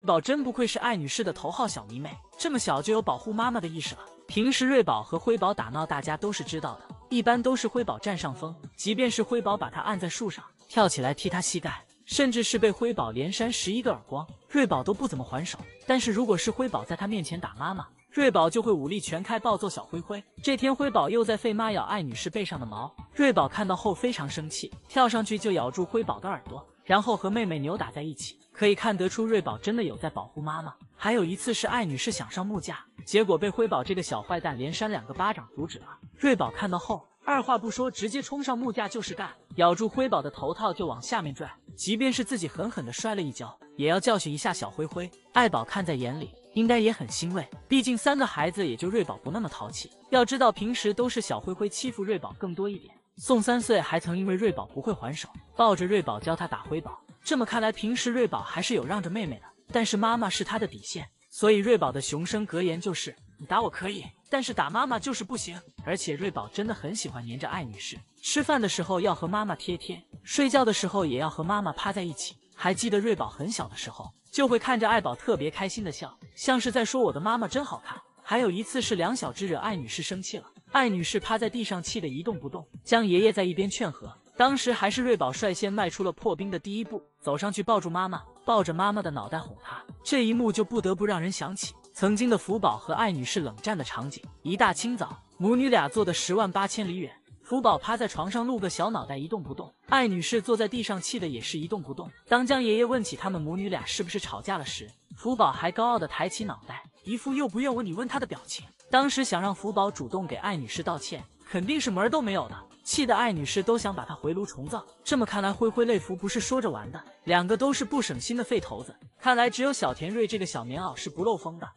宝真不愧是艾女士的头号小迷妹，这么小就有保护妈妈的意识了。平时瑞宝和辉宝打闹，大家都是知道的，一般都是辉宝占上风，即便是辉宝把他按在树上，跳起来踢他膝盖，甚至是被辉宝连扇11个耳光，瑞宝都不怎么还手。但是如果是辉宝在他面前打妈妈，瑞宝就会武力全开暴揍小灰灰。这天辉宝又在费妈咬艾女士背上的毛，瑞宝看到后非常生气，跳上去就咬住辉宝的耳朵，然后和妹妹扭打在一起。可以看得出瑞宝真的有在保护妈妈。还有一次是艾女士想上木架，结果被辉宝这个小坏蛋连扇2个巴掌阻止了。瑞宝看到后二话不说直接冲上木架就是干，咬住辉宝的头套就往下面拽，即便是自己狠狠地摔了一跤，也要教训一下小灰灰。艾宝看在眼里，应该也很欣慰，毕竟3个孩子也就瑞宝不那么淘气。要知道平时都是小灰灰欺负瑞宝更多一点，宋3岁还曾因为瑞宝不会还手，抱着瑞宝教他打辉宝。这么看来平时瑞宝还是有让着妹妹的，但是妈妈是他的底线，所以瑞宝的雄声格言就是你打我可以，但是打妈妈就是不行。而且瑞宝真的很喜欢黏着艾女士，吃饭的时候要和妈妈贴贴，睡觉的时候也要和妈妈趴在一起。还记得瑞宝很小的时候就会看着艾宝特别开心的笑，像是在说我的妈妈真好看。还有一次是两小只惹艾女士生气了，艾女士趴在地上气得一动不动，江爷爷在一边劝和。当时还是瑞宝率先迈出了破冰的第一步，走上去抱住妈妈，抱着妈妈的脑袋哄她。这一幕就不得不让人想起曾经的福宝和艾女士冷战的场景。一大清早，母女俩坐得10万8千里远，福宝趴在床上露个小脑袋一动不动，艾女士坐在地上气得也是一动不动。当江爷爷问起他们母女俩是不是吵架了时，福宝还高傲地抬起脑袋，一副又不愿问你问他的表情。当时想让福宝主动给艾女士道歉，肯定是门儿都没有的，气得艾女士都想把他回炉重造。这么看来灰灰泪福不是说着玩的，两个都是不省心的废头子。看来只有小田瑞这个小棉袄是不漏风的。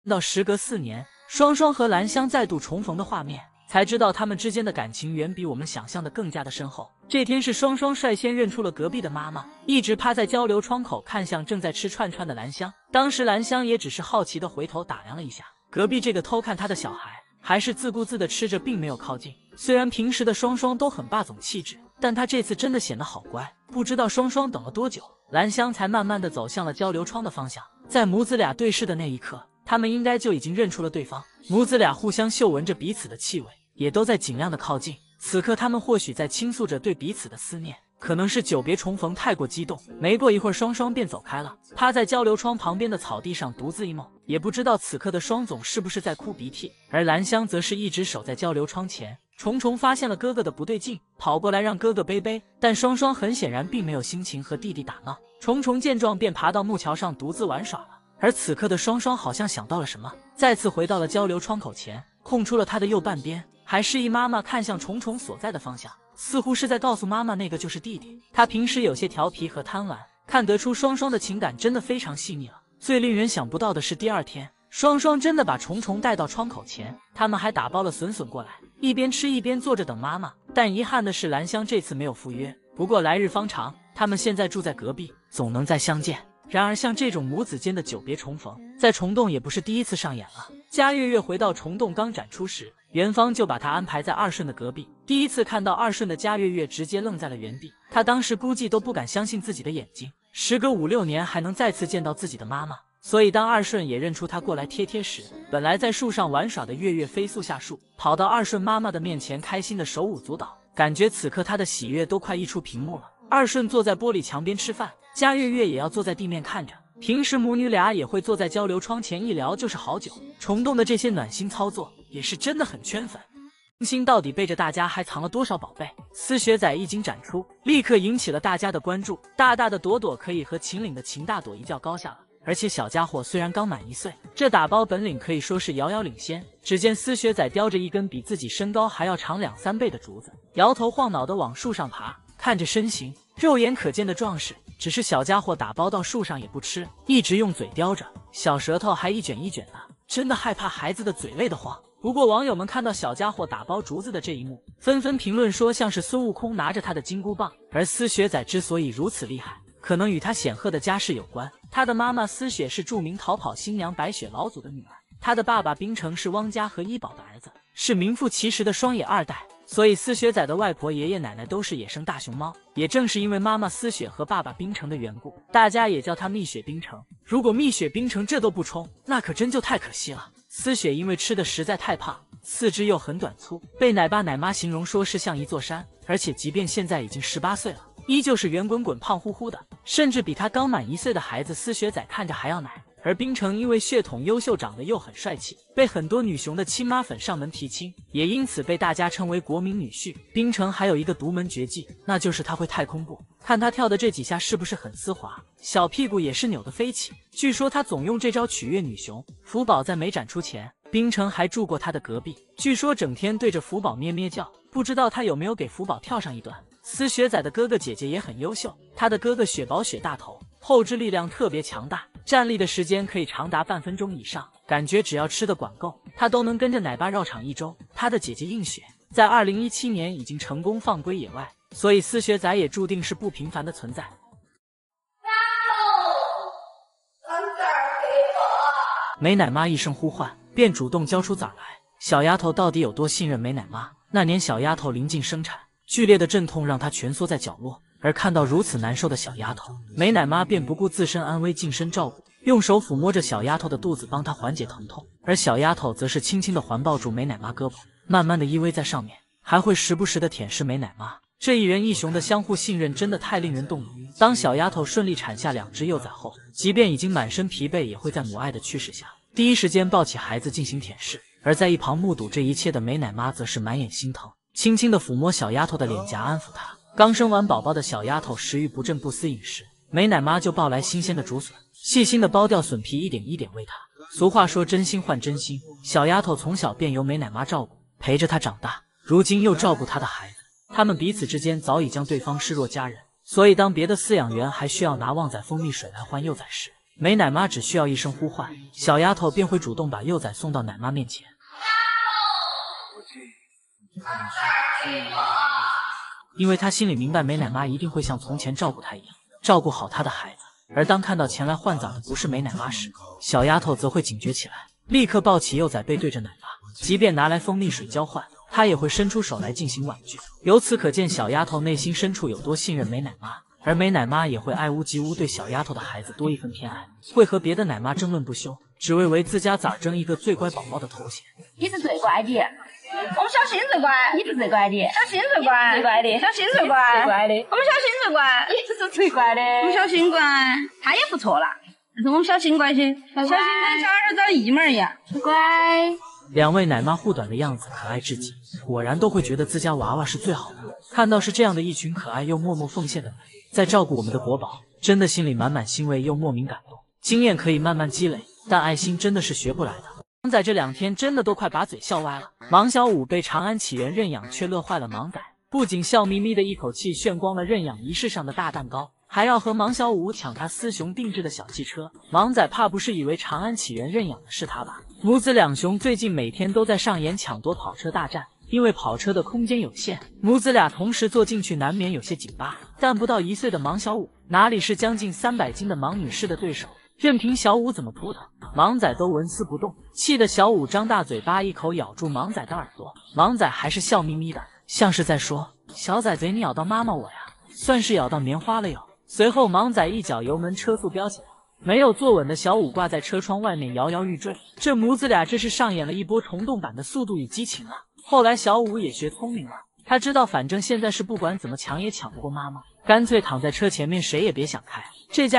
到时隔4年，双双和兰香再度重逢的画面，才知道他们之间的感情远比我们想象的更加的深厚。这天是双双率先认出了隔壁的妈妈，一直趴在交流窗口看向正在吃串串的兰香。当时兰香也只是好奇的回头打量了一下隔壁这个偷看她的小孩，还是自顾自的吃着，并没有靠近。虽然平时的双双都很霸总气质，但她这次真的显得好乖。不知道双双等了多久，兰香才慢慢的走向了交流窗的方向。在母子俩对视的那一刻，他们应该就已经认出了对方。母子俩互相嗅闻着彼此的气味，也都在尽量的靠近。此刻他们或许在倾诉着对彼此的思念，可能是久别重逢太过激动。没过一会儿，双双便走开了，趴在交流窗旁边的草地上独自一梦。也不知道此刻的双总是不是在哭鼻涕，而兰香则是一直守在交流窗前。虫虫发现了哥哥的不对劲，跑过来让哥哥背背，但双双很显然并没有心情和弟弟打闹。虫虫见状便爬到木桥上独自玩耍了。而此刻的双双好像想到了什么，再次回到了交流窗口前，空出了他的右半边，还示意妈妈看向虫虫所在的方向，似乎是在告诉妈妈那个就是弟弟。他平时有些调皮和贪玩，看得出双双的情感真的非常细腻了。最令人想不到的是，第二天双双真的把虫虫带到窗口前，他们还打包了笋笋过来，一边吃一边坐着等妈妈。但遗憾的是兰香这次没有赴约，不过来日方长，他们现在住在隔壁，总能再相见。然而像这种母子间的久别重逢，在虫洞也不是第一次上演了。嘉月月回到虫洞刚展出时，元芳就把他安排在二顺的隔壁。第一次看到二顺的嘉月月直接愣在了原地，他当时估计都不敢相信自己的眼睛，时隔5、6年还能再次见到自己的妈妈。所以当二顺也认出他过来贴贴时，本来在树上玩耍的月月飞速下树，跑到二顺妈妈的面前，开心的手舞足蹈，感觉此刻他的喜悦都快溢出屏幕了。二顺坐在玻璃墙边吃饭，嘉月月也要坐在地面看着。平时母女俩也会坐在交流窗前，一聊就是好久。虫洞的这些暖心操作也是真的很圈粉。星星到底背着大家还藏了多少宝贝？丝血仔一经展出，立刻引起了大家的关注。大大的朵朵可以和秦岭的秦大朵一较高下了。而且小家伙虽然刚满1岁，这打包本领可以说是遥遥领先。只见丝血仔叼着一根比自己身高还要长2、3倍的竹子，摇头晃脑的往树上爬，看着身形肉眼可见的壮实，只是小家伙打包到树上也不吃，一直用嘴叼着，小舌头还一卷一卷的，真的害怕孩子的嘴累得慌。不过网友们看到小家伙打包竹子的这一幕，纷纷评论说像是孙悟空拿着他的金箍棒。而丝血仔之所以如此厉害，可能与他显赫的家世有关。他的妈妈丝雪是著名逃跑新娘白雪老祖的女儿，他的爸爸冰城是汪家和一宝的儿子，是名副其实的双野二代。所以思雪仔的外婆、爷爷奶奶都是野生大熊猫。也正是因为妈妈思雪和爸爸冰城的缘故，大家也叫它蜜雪冰城。如果蜜雪冰城这都不冲，那可真就太可惜了。思雪因为吃的实在太胖，四肢又很短粗，被奶爸奶妈形容说是像一座山，而且即便现在已经18岁了，依旧是圆滚滚、胖乎乎的，甚至比他刚满1岁的孩子思雪仔看着还要奶。而冰城因为血统优秀，长得又很帅气，被很多女熊的亲妈粉上门提亲，也因此被大家称为国民女婿。冰城还有一个独门绝技，那就是他会太空步。看他跳的这几下是不是很丝滑，小屁股也是扭得飞起。据说他总用这招取悦女熊。福宝在没展出前，冰城还住过他的隔壁，据说整天对着福宝咩咩叫，不知道他有没有给福宝跳上一段。思雪仔的哥哥姐姐也很优秀，他的哥哥雪宝雪大头，后肢力量特别强大，站立的时间可以长达半分钟以上，感觉只要吃的管够，他都能跟着奶爸绕场1周。他的姐姐映雪在2017年已经成功放归野外，所以思雪仔也注定是不平凡的存在。美奶妈一声呼唤，便主动交出崽来。小丫头到底有多信任美奶妈？那年小丫头临近生产，剧烈的阵痛让她蜷缩在角落，而看到如此难受的小丫头，美奶妈便不顾自身安危，近身照顾，用手抚摸着小丫头的肚子，帮她缓解疼痛。而小丫头则是轻轻地环抱住美奶妈胳膊，慢慢地依偎在上面，还会时不时地舔舐美奶妈。这一人一熊的相互信任真的太令人动容。当小丫头顺利产下2只幼崽后，即便已经满身疲惫，也会在母爱的驱使下，第一时间抱起孩子进行舔舐。而在一旁目睹这一切的美奶妈则是满眼心疼，轻轻地抚摸小丫头的脸颊，安抚她。刚生完宝宝的小丫头食欲不振，不思饮食，美奶妈就抱来新鲜的竹笋，细心地剥掉笋皮，一点一点喂她。俗话说真心换真心，小丫头从小便由美奶妈照顾，陪着她长大，如今又照顾她的孩子，他们彼此之间早已将对方视若家人。所以当别的饲养员还需要拿旺仔蜂蜜水来换幼崽时，美奶妈只需要一声呼唤，小丫头便会主动把幼崽送到奶妈面前。因为她心里明白，美奶妈一定会像从前照顾她一样，照顾好她的孩子。而当看到前来换崽的不是美奶妈时，小丫头则会警觉起来，立刻抱起幼崽背对着奶妈，即便拿来蜂蜜水交换，她也会伸出手来进行婉拒。由此可见，小丫头内心深处有多信任美奶妈。而美奶妈也会爱屋及乌，对小丫头的孩子多一份偏爱，会和别的奶妈争论不休，只为自家崽争一个最乖宝宝的头衔。你是最乖的，我们小新最乖，你是最乖的，小新最乖，最乖的，小新最乖，最乖的，我们小新最乖，你是最乖的，我们小新乖，他也不错啦，但是我们小新乖些，小新跟小儿子一模一样，乖。2位奶妈护短的样子可爱至极，果然都会觉得自家娃娃是最好的。看到是这样的一群可爱又默默奉献的人在照顾我们的国宝，真的心里满满欣慰又莫名感动。经验可以慢慢积累，但爱心真的是学不来的。芒仔这2天真的都快把嘴笑歪了。芒小五被长安起源认养，却乐坏了芒仔，不仅笑眯眯的一口气炫光了认养仪式上的大蛋糕，还要和芒小五抢他思熊定制的小汽车。芒仔怕不是以为长安起源认养的是他吧？母子2熊最近每天都在上演抢夺跑车大战，因为跑车的空间有限，母子俩同时坐进去难免有些紧巴。但不到1岁的芒小五哪里是将近300斤的芒女士的对手，任凭小五怎么扑腾，芒仔都纹丝不动，气得小五张大嘴巴一口咬住芒仔的耳朵。芒仔还是笑眯眯的，像是在说：“小崽贼，你咬到妈妈我呀，算是咬到棉花了哟。”随后芒仔一脚油门，车速飙起来。没有坐稳的小五挂在车窗外面摇摇欲坠，这母子俩这是上演了一波虫洞版的《速度与激情》啊！后来小五也学聪明了，他知道反正现在是不管怎么抢也抢不过妈妈，干脆躺在车前面，谁也别想开。这架